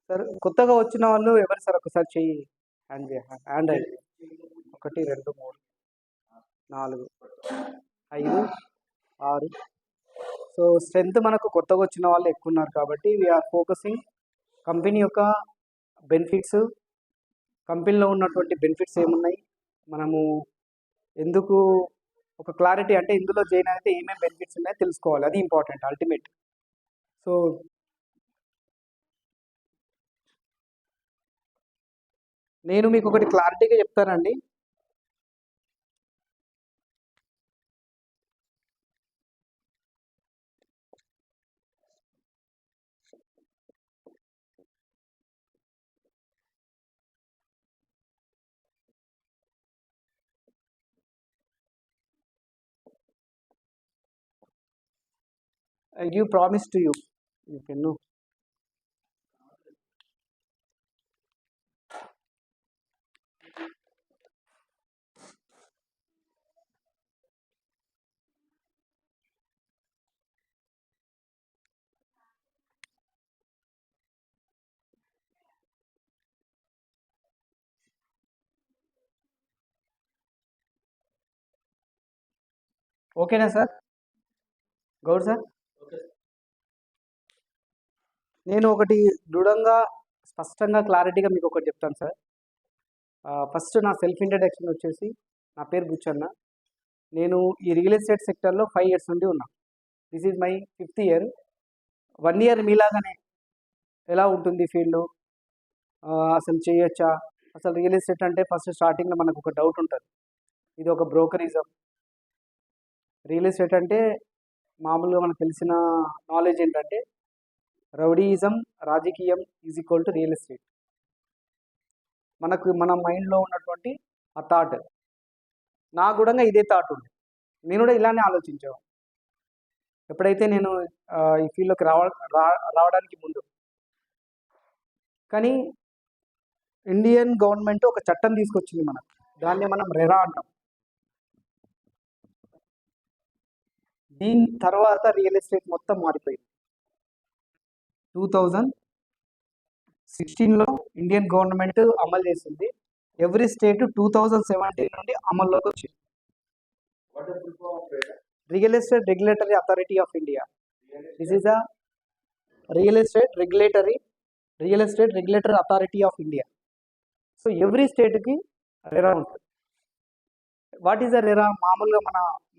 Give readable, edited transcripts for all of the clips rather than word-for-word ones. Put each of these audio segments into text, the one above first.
Sir కొత్తగా వచ్చిన వాళ్ళు ఎవరు సార్ ఒకసారి చెయ్యి హ్యాండ్ రైట్ 1 2 3 4 5 6. సో స్ట్రెంత్ మనకు కొత్తగా వచ్చిన వాళ్ళు ఎక్కువ ఉన్నారు కాబట్టి వీఆర్ ఫోకసింగ్ కంపెనీ యొక్క బెనిఫిట్స్, కంపెనీలో ఉన్నటువంటి బెనిఫిట్స్ ఏమున్నాయి, మనము ఎందుకు ఒక క్లారిటీ అంటే ఇందులో జాయిన్ అయితే ఏమేమి బెనిఫిట్స్ ఉన్నాయో తెలుసుకోవాలి. అది ఇంపార్టెంట్ అల్టిమేట్. సో నేను మీకు ఒకటి క్లారిటీగా చెప్తానండి. I give promise to you. You can know. ఓకేనా సార్? గౌడ్ సార్, నేను ఒకటి దృఢంగా స్పష్టంగా క్లారిటీగా మీకు ఒకటి చెప్తాను సార్. ఫస్ట్ నా సెల్ఫ్ ఇంట్రడక్షన్ వచ్చేసి, నా పేరు బుచ్చన్న. నేను ఈ రియల్ ఎస్టేట్ సెక్టర్లో 5 years నుండి ఉన్నా. This is my 5th year. 1 year మీలాగానే ఎలా ఉంటుంది ఫీల్డ్, అసలు చేయొచ్చా, అసలు రియల్ ఎస్టేట్ అంటే ఫస్ట్ స్టార్టింగ్లో మనకు ఒక డౌట్ ఉంటుంది. ఇది ఒక బ్రోకరిజం. రియల్ ఎస్టేట్ అంటే మామూలుగా మనకు తెలిసిన నాలెడ్జ్ ఏంటంటే రౌడీయిజం, రాజకీయం is equal to real estate. మన మైండ్లో ఉన్నటువంటి ఆ థాట్, నా కూడా ఇదే థాట్ ఉంది. నేను కూడా ఇలానే ఆలోచించాను ఎప్పుడైతే నేను ఈ ఫీల్డ్లోకి రావడానికి ముందు. కానీ ఇండియన్ గవర్నమెంట్ ఒక చట్టం తీసుకొచ్చింది మనకు, దాన్ని మనం రెరా అంటాం. దీని తర్వాత రియల్ ఎస్టేట్ మొత్తం మారిపోయింది. 2016లో ఇండియన్ గవర్నమెంట్ అమలు చేసింది. ఎవ్రీ స్టేట్ 2017 నుండి అమల్లోకి వచ్చింది. Real estate regulatory authority of India. This is a real estate regulatory authority of India. So every స్టేట్కి రెరా ఉంటుంది. What is the RERA?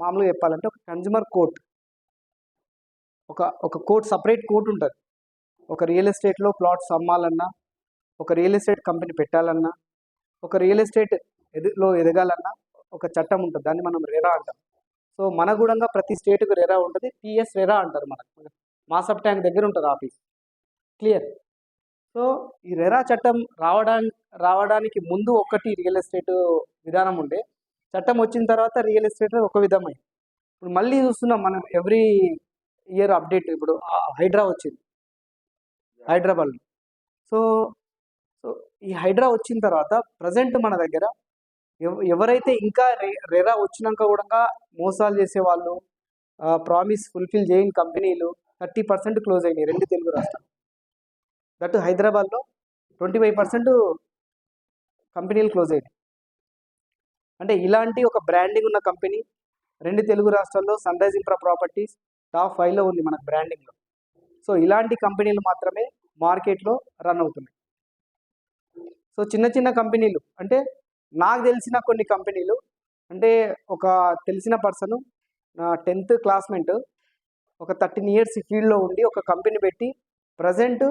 మామూలుగా చెప్పాలంటే ఒక కన్జ్యూమర్ కోర్ట్, ఒక కోర్ట్, సపరేట్ కోర్ట్ ఉంటుంది. ఒక రియల్ ఎస్టేట్లో ప్లాట్స్ అమ్మాలన్నా, ఒక రియల్ ఎస్టేట్ కంపెనీ పెట్టాలన్నా, ఒక రియల్ ఎస్టేట్ ఎదగాలన్నా ఒక చట్టం ఉంటుంది. దాన్ని మనం రెరా అంటాం. సో మన కూడా ప్రతి స్టేట్కి రెరా ఉంటుంది. టీఎస్ రెరా అంటారు. మనకు మాసప్ ట్యాంక్ దగ్గర ఉంటుంది ఆఫీస్. క్లియర్? సో ఈ రెరా చట్టం రావడానికి ముందు ఒకటి రియల్ ఎస్టేట్ విధానం ఉండే. చట్టం వచ్చిన తర్వాత రియల్ ఎస్టేట్ ఒక విధమైంది. ఇప్పుడు మళ్ళీ చూస్తున్నాం మనం ఎవ్రీ ఇయర్ అప్డేట్. ఇప్పుడు హైడ్రా వచ్చింది హైదరాబాద్లో. సో ఈ హైడ్రా వచ్చిన తర్వాత ప్రజెంట్ మన దగ్గర ఎవరైతే ఇంకా రెరా వచ్చినాక కూడా మోసాలు చేసేవాళ్ళు, ప్రామిస్ ఫుల్ఫిల్ చేయని కంపెనీలు 30% క్లోజ్ అయినాయి 2 తెలుగు రాష్ట్రాలు. దట్ హైదరాబాద్లో 25% కంపెనీలు క్లోజ్ అయినాయి. అంటే ఇలాంటి ఒక బ్రాండింగ్ ఉన్న కంపెనీ 2 తెలుగు రాష్ట్రాల్లో sunrise infra properties top 5లో ఉంది మనకు బ్రాండింగ్లో. సో ఇలాంటి కంపెనీలు మాత్రమే మార్కెట్లో రన్ అవుతున్నాయి. సో చిన్న కంపెనీలు అంటే నాకు తెలిసిన కొన్ని కంపెనీలు, అంటే ఒక తెలిసిన పర్సన్, నా 10th క్లాస్మేట్, ఒక 13 years ఫీల్డ్లో ఉండి ఒక కంపెనీ పెట్టి ప్రజెంట్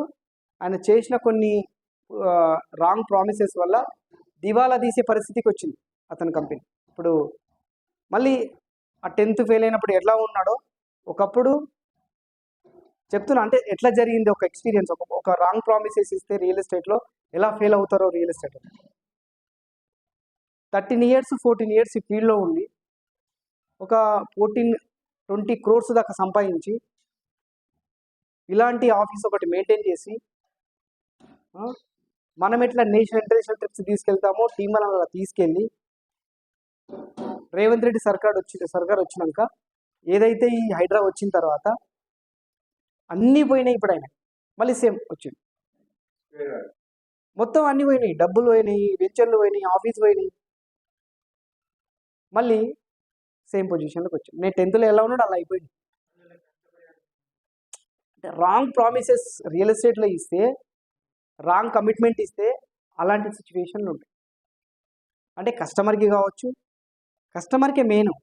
ఆయన చేసిన కొన్ని రాంగ్ ప్రామిసెస్ వల్ల దివాలా తీసే పరిస్థితికి వచ్చింది అతని కంపెనీ. ఇప్పుడు మళ్ళీ ఆ 10th ఫెయిల్ అయినప్పుడు ఎట్లా ఉన్నాడో ఒకప్పుడు చెప్తున్నా. అంటే ఎట్లా జరిగింది ఒక ఎక్స్పీరియన్స్. ఒక రాంగ్ ప్రామిసెస్ ఇస్తే రియల్ ఎస్టేట్లో ఎలా ఫెయిల్ అవుతారో రియల్ ఎస్టేట్. 13 years 14 years ఈ ఫీల్డ్లో ఉండి ఒక 14-20 crores దాకా సంపాదించి ఇలాంటి ఆఫీస్ ఒకటి మెయింటైన్ చేసి మనం ఎట్లా నేషనల్ ఇంటర్నేషనల్ ట్రిప్స్ తీసుకెళ్తామో టీం అలా తీసుకెళ్ళి రేవంత్ రెడ్డి సర్కార్ వచ్చినాక ఏదైతే ఈ హైడ్రా వచ్చిన తర్వాత అన్నీ పోయినాయి. ఇప్పుడు ఆయన మళ్ళీ సేమ్ వచ్చింది. మొత్తం అన్ని పోయినాయి, డబ్బులు పోయినాయి, వెంచర్లు పోయినాయి, ఆఫీస్ పోయినాయి. మళ్ళీ సేమ్ పొజిషన్లోకి వచ్చాను. నేను 10th ఎలా ఉన్నాడు అలా అయిపోయింది. అంటే రాంగ్ ప్రామిసెస్ రియల్ ఎస్టేట్లో ఇస్తే, రాంగ్ కమిట్మెంట్ ఇస్తే అలాంటి సిచ్యువేషన్లు ఉంటాయి. అంటే కస్టమర్కి కావచ్చు, కస్టమర్కే మెయిన్,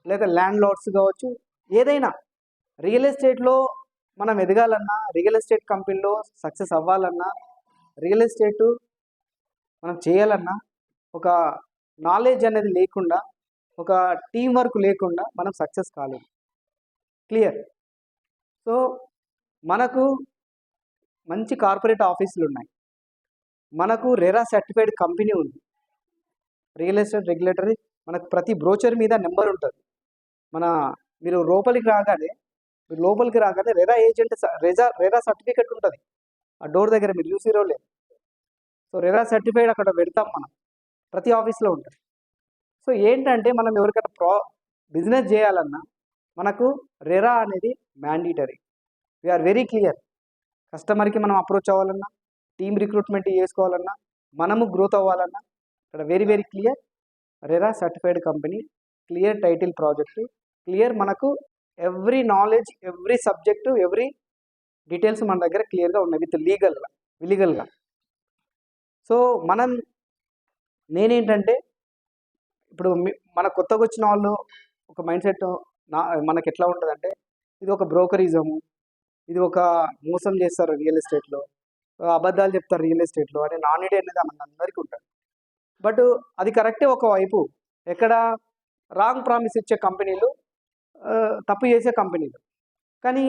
లేదా ల్యాండ్ లార్డ్స్ కావచ్చు, ఏదైనా రియల్ ఎస్టేట్లో మనం ఎదగాలన్నా, రియల్ ఎస్టేట్ కంపెనీలో సక్సెస్ అవ్వాలన్నా, రియల్ ఎస్టేటు మనం చేయాలన్నా ఒక నాలెడ్జ్ అనేది లేకుండా, ఒక టీం వర్క్ లేకుండా మనం సక్సెస్ కాలేము. క్లియర్? సో మనకు మంచి కార్పొరేట్ ఆఫీసులు ఉన్నాయి, మనకు రెరా సర్టిఫైడ్ కంపెనీ ఉంది, రియల్ ఎస్టేట్ రెగ్యులేటరీ, మనకు ప్రతి బ్రోచర్ మీద నెంబర్ ఉంటుంది. మీరు లోపలికి రాగానే రెరా ఏజెంట్ రెరా సర్టిఫికెట్ ఉంటుంది ఆ డోర్ దగ్గర, మీరు చూసిరో లేదు. సో రెరా సర్టిఫైడ్ అక్కడ పెడతాం మనం, ప్రతి ఆఫీస్లో ఉంటుంది. సో ఏంటంటే మనం ఎవరికైనా బిజినెస్ చేయాలన్నా మనకు రెరా అనేది మ్యాండేటరీ. We are very clear. కస్టమర్కి మనం అప్రోచ్ అవ్వాలన్నా, టీమ్ రిక్రూట్మెంట్ చేసుకోవాలన్నా, మనము గ్రోత్ అవ్వాలన్నా ఇక్కడ very very clear. RERA certified company, clear title project, clear మనకు every knowledge, every subject, every details మన దగ్గర క్లియర్గా ఉన్నాయి విత్ లీగల్గా. సో నేనేంటంటే ఇప్పుడు మన కొత్తగా వచ్చిన వాళ్ళు ఒక మైండ్ సెట్ మనకి ఎట్లా ఉంటుందంటే, ఇది ఒక బ్రోకరిజము, ఇది ఒక మోసం చేస్తారు రియల్ ఎస్టేట్లో, అబద్ధాలు చెప్తారు రియల్ ఎస్టేట్లో అనే నానుడి అనేది అందరికీ ఉంటుంది. బట్ అది కరెక్టే ఒకవైపు. ఎక్కడ రాంగ్ ప్రామిస్ ఇచ్చే కంపెనీలు, తప్పు చేసే కంపెనీలు. కానీ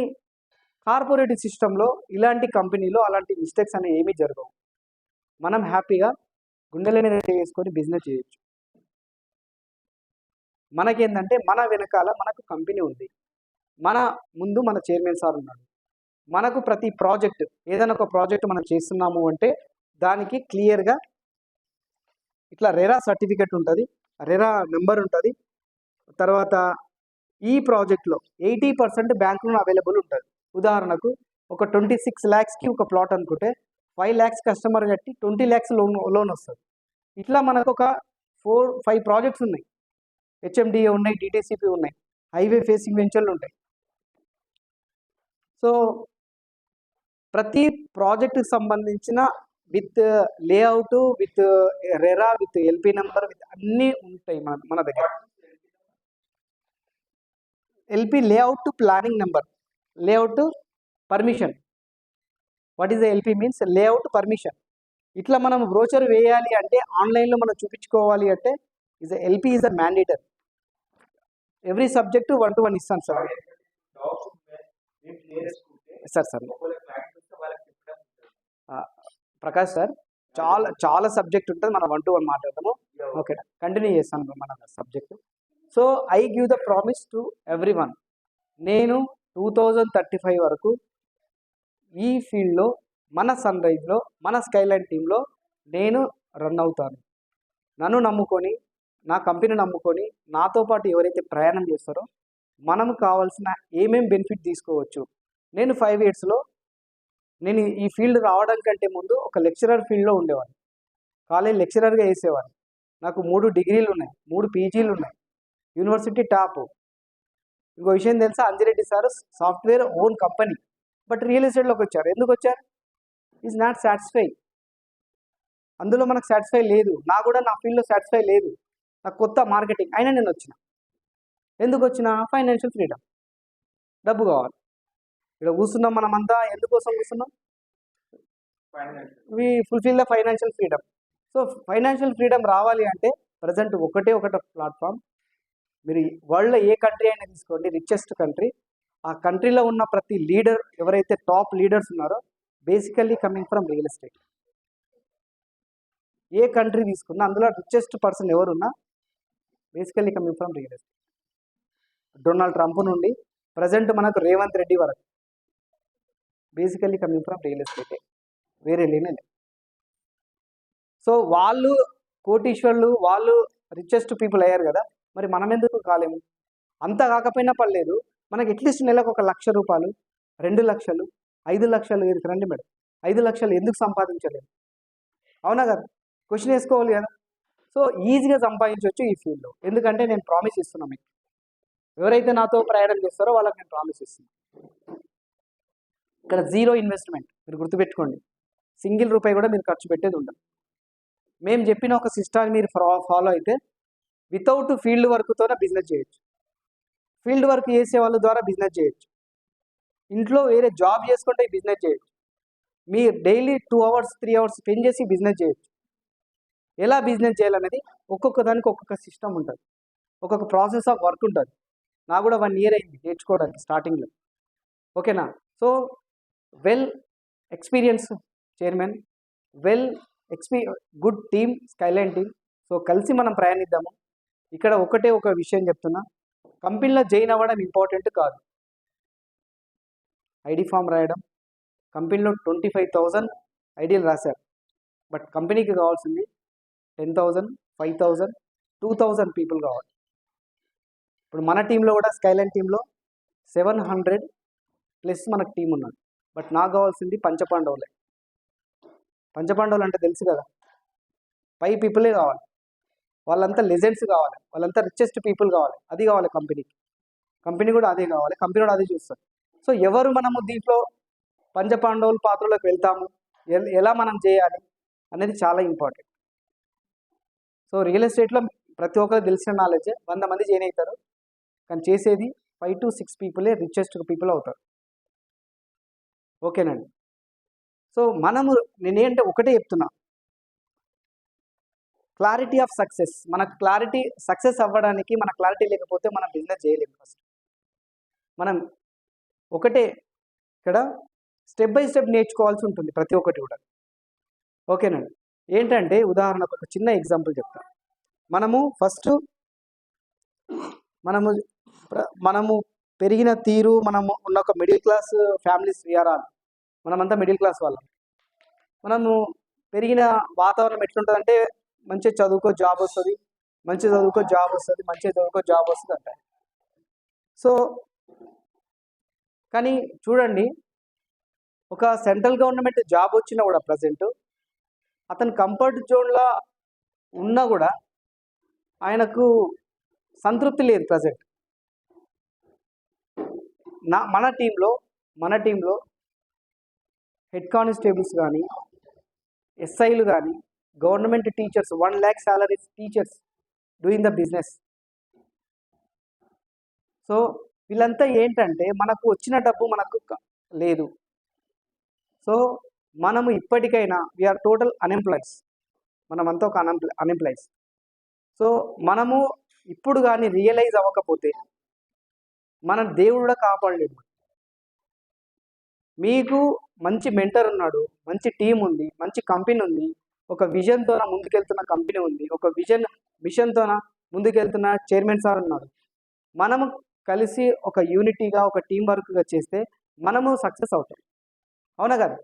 కార్పొరేట్ సిస్టంలో ఇలాంటి కంపెనీలో అలాంటి మిస్టేక్స్ అనేవి ఏమీ జరగవు. మనం హ్యాపీగా గుండెలని వేసుకొని బిజినెస్ చేయొచ్చు. మనకేంటంటే మన వెనకాల మనకు కంపెనీ ఉంది, మన ముందు మన చైర్మన్ సార్ ఉన్నాడు. మనకు ప్రతి ప్రాజెక్ట్, ఏదైనా ఒక ప్రాజెక్ట్ మనం చేస్తున్నాము అంటే దానికి క్లియర్గా ఇట్లా రెరా సర్టిఫికెట్ ఉంటుంది, రెరా నెంబర్ ఉంటుంది. తర్వాత ఈ ప్రాజెక్ట్లో 80% బ్యాంక్ లోన్ అవైలబుల్ ఉంటుంది. ఉదాహరణకు ఒక 26 lakhsకి ఒక ప్లాట్ అనుకుంటే 5 lakhs కస్టమర్ కట్టి 20 lakhs లోన్ వస్తుంది. ఇట్లా మనకు ఒక 4-5 ప్రాజెక్ట్స్ ఉన్నాయి. హెచ్ఎండిఏ ఉన్నాయి, డిటిసిపి ఉన్నాయి, హైవే ఫేసింగ్ వెంచర్లు ఉంటాయి. సో ప్రతి ప్రాజెక్టుకి సంబంధించిన with layout, with RERA, with LP number, with అన్నీ ఉంటాయి మన దగ్గర. LP layout planning number, layout permission. What is the LP means? Layout permission. ఇట్లా మనం బ్రోచర్ వేయాలి అంటే, ఆన్లైన్లో మనం చూపించుకోవాలి అంటే LP is the mandatory. Every subject 1-to-1 ఇస్తాను సార్. సార్ ప్రకాష్ సార్, చాలా సబ్జెక్ట్ ఉంటుంది, మనం 1-to-1 మాట్లాడతాము. ఓకే, కంటిన్యూ చేస్తాను మన subject. So I give the promise to everyone. నేను 2035 వరకు ఈ ఫీల్డ్లో, మన సన్ రైజ్లో, మన స్కైలైన్ టీంలో నేను రన్ అవుతాను. నన్ను నమ్ముకొని, నా కంపెనీ నమ్ముకొని, నాతో పాటు ఎవరైతే ప్రయాణం చేస్తారో మనకు కావాల్సిన ఏమేమి బెనిఫిట్ తీసుకోవచ్చు. నేను 5 yearsలో నేను ఈ ఫీల్డ్ రావడం కంటే ముందు ఒక లెక్చరర్ ఫీల్డ్లో ఉండేవాడిని, కాలేజ్ లెక్చరర్గా వేసేవాడిని. నాకు 3 degrees ఉన్నాయి, 3 PGs ఉన్నాయి, యూనివర్సిటీ టాప్. ఇంకో విషయం తెలుసా, Anji Reddy sir software own company, but real ఎస్టేట్లోకి వచ్చారు. ఎందుకు వచ్చారు? Is not satisfy. అందులో మనకు సాటిస్ఫై లేదు, నా ఫీల్డ్లో సాటిస్ఫై లేదు, నాకు కొత్త మార్కెటింగ్ అయినా నేను వచ్చిన. ఎందుకు వచ్చిన? ఫైనాన్షియల్ ఫ్రీడమ్, డబ్బు కావాలి. ఇక్కడ కూర్చున్నాం మనమంతా ఎందుకోసం కూర్చున్నాం? We fulfil the financial freedom. So financial freedom రావాలి అంటే ప్రజెంట్ ఒకటే ప్లాట్ఫామ్. మీరు వరల్డ్లో ఏ కంట్రీ అయినా తీసుకోండి, రిచెస్ట్ కంట్రీ, ఆ కంట్రీలో ఉన్న ప్రతి లీడర్, ఎవరైతే టాప్ లీడర్స్ ఉన్నారో, basically coming from real estate. A country తీసుకున్నా అందులో రిచెస్ట్ పర్సన్ ఎవరున్నా basically coming from real estate. Donald Trump నుండి ప్రజెంట్ మనకు రేవంత్ రెడ్డి వరకు బేసికల్లీ కమింగ్ ఫ్రమ్ రియల్ ఎస్టేటే, వేరే లేనే. సో వాళ్ళు కోటీశ్వర్లు, వాళ్ళు రిచెస్ట్ పీపుల్ అయ్యారు కదా, మరి మనం ఎందుకు కాలేము? అంత కాకపోయినా పర్లేదు, మనకి అట్లీస్ట్ నెలకు 1 లక్ష రూపాయలు, 2 లక్షలు, 5 లక్షలు రండి మేడం, 5 లక్షలు ఎందుకు సంపాదించలేదు? అవునా కదా? క్వశ్చన్ వేసుకోవాలి కదా. సో ఈజీగా సంపాదించవచ్చు ఈ ఫీల్డ్లో, ఎందుకంటే నేను ప్రామిస్ ఇస్తున్నా మీకు. ఎవరైతే నాతో ప్రయాణం చేస్తారో వాళ్ళకి నేను ప్రామిస్ ఇస్తున్నాను. ఇక్కడ జీరో ఇన్వెస్ట్మెంట్, మీరు గుర్తుపెట్టుకోండి. సింగిల్ రూపాయి కూడా మీరు ఖర్చు పెట్టేది ఉండదు. మేము చెప్పిన ఒక సిస్టాన్ని మీరు ఫాలో అయితే వితౌట్ ఫీల్డ్ వర్క్తోనే బిజినెస్ చేయొచ్చు. ఫీల్డ్ వర్క్ చేసే వాళ్ళ ద్వారా బిజినెస్ చేయొచ్చు. ఇంట్లో వేరే జాబ్ చేసుకుంటే బిజినెస్ చేయొచ్చు. మీ డైలీ 2 అవర్స్ 3 అవర్స్ స్పెండ్ చేసి బిజినెస్ చేయొచ్చు. ఎలా బిజినెస్ చేయాలనేది ఒక్కొక్క దానికి ఒక్కొక్క సిస్టమ్ ఉంటుంది, ఒక్కొక్క ప్రాసెస్ ఆఫ్ వర్క్ ఉంటుంది. నాకు కూడా 1 ఇయర్ అయింది నేర్చుకోవడానికి స్టార్టింగ్లో. ఓకేనా? So well experience chairman, well good team, Skyline team. So కలిసి మనం ప్రయాణిద్దాము. ఇక్కడ ఒక విషయం చెప్తున్నా, కంపెనీలో జాయిన్ అవ్వడం ఇంపార్టెంట్ కాదు. ఐడి ఫామ్ రాయడం, కంపెనీలో 25,000 ఐడియాలు రాశారు, బట్ కంపెనీకి కావాల్సింది 10,000, 5,000, 2,000 పీపుల్ కావాలి. ఇప్పుడు మన టీంలో కూడా స్కైలైన్ టీంలో 700+ మనకు టీం ఉన్నది, బట్ నాకు కావాల్సింది పంచపాండవులే. పంచపాండవులు అంటే తెలుసు కదా, 5 పీపులే కావాలి. వాళ్ళంతా లెజెండ్స్ కావాలి, వాళ్ళంతా రిచెస్ట్ పీపుల్ కావాలి. అది కావాలి కంపెనీకి. కంపెనీ కూడా అదే కావాలి, కంపెనీ కూడా అదే చూస్తారు. సో ఎవరు మనము దీంట్లో పంచపాండవుల పాత్రలోకి వెళ్తాము, ఎలా మనం చేయాలి అనేది చాలా ఇంపార్టెంట్. సో రియల్ ఎస్టేట్లో ప్రతి ఒక్కరు తెలిసిన నాలెడ్జే. 100 మంది జాయిన్ అవుతారు, కానీ చేసేది 5 to 6 పీపులే రిచెస్ట్ పీపుల్ అవుతారు. ఓకేనండి? సో నేనేంటే ఒకటే చెప్తున్నా, క్లారిటీ ఆఫ్ సక్సెస్. మనకు సక్సెస్ అవ్వడానికి మన క్లారిటీ లేకపోతే మనం బిజినెస్ చేయలేము. ఫస్ట్ మనం ఒకటే ఇక్కడ స్టెప్ బై స్టెప్ నేర్చుకోవాల్సి ఉంటుంది ప్రతి ఒక్కటి కూడా. ఓకేనండి? ఏంటంటే ఉదాహరణకు ఒక చిన్న ఎగ్జాంపుల్ చెప్తాను. మనము పెరిగిన తీరు, మనము ఉన్న ఒక మిడిల్ క్లాస్ ఫ్యామిలీస్ వీఆర్. మనమంతా మిడిల్ క్లాస్ వాళ్ళం. మనము పెరిగిన వాతావరణం ఎట్లుంటుందంటే, మంచిగా చదువుకో జాబ్ వస్తుంది, మంచిగా చదువుకో జాబ్ వస్తుంది అంటారు. సో కానీ చూడండి, ఒక సెంట్రల్ గవర్నమెంట్ జాబ్ వచ్చినా కూడా ప్రజెంట్ అతను కంఫర్ట్ జోన్లో ఉన్నా కూడా ఆయనకు సంతృప్తి లేదు ప్రజెంట్. మన టీంలో హెడ్ కానిస్టేబుల్స్ కానీ, ఎస్ఐలు కానీ, government teachers, 1 lakh salaries teachers doing the business. So వీళ్ళంతా ఏంటంటే మనకు వచ్చిన డబ్బు మనకు లేదు. సో మనము ఇప్పటికైనా వీఆర్ టోటల్ అన్ఎంప్లాయ్స్, మనమంతా ఒక అన్ఎంప్లాయ్స్. సో మనము ఇప్పుడు కానీ రియలైజ్ అవ్వకపోతే మన దేవుడు కూడా కాపాడలేడు. మీకు మంచి మెంటర్ ఉన్నాడు, మంచి టీం ఉంది, మంచి కంపెనీ ఉంది, ఒక విజన్తో ముందుకెళ్తున్న కంపెనీ ఉంది, ఒక మిషన్తో ముందుకెళ్తున్న చైర్మన్ సార్ ఉన్నాడు. మనము కలిసి ఒక యూనిటీగా, ఒక టీం వర్క్గా చేస్తే మనము సక్సెస్ అవుతాం. అవునా కదా?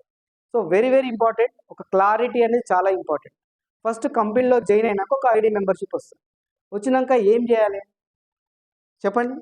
So very important. ఒక క్లారిటీ అనేది చాలా ఇంపార్టెంట్. ఫస్ట్ కంపెనీలో జాయిన్ అయినాక ఒక ఐడి మెంబర్షిప్ వస్తుంది. వచ్చినాక ఏం చేయాలి చెప్పండి?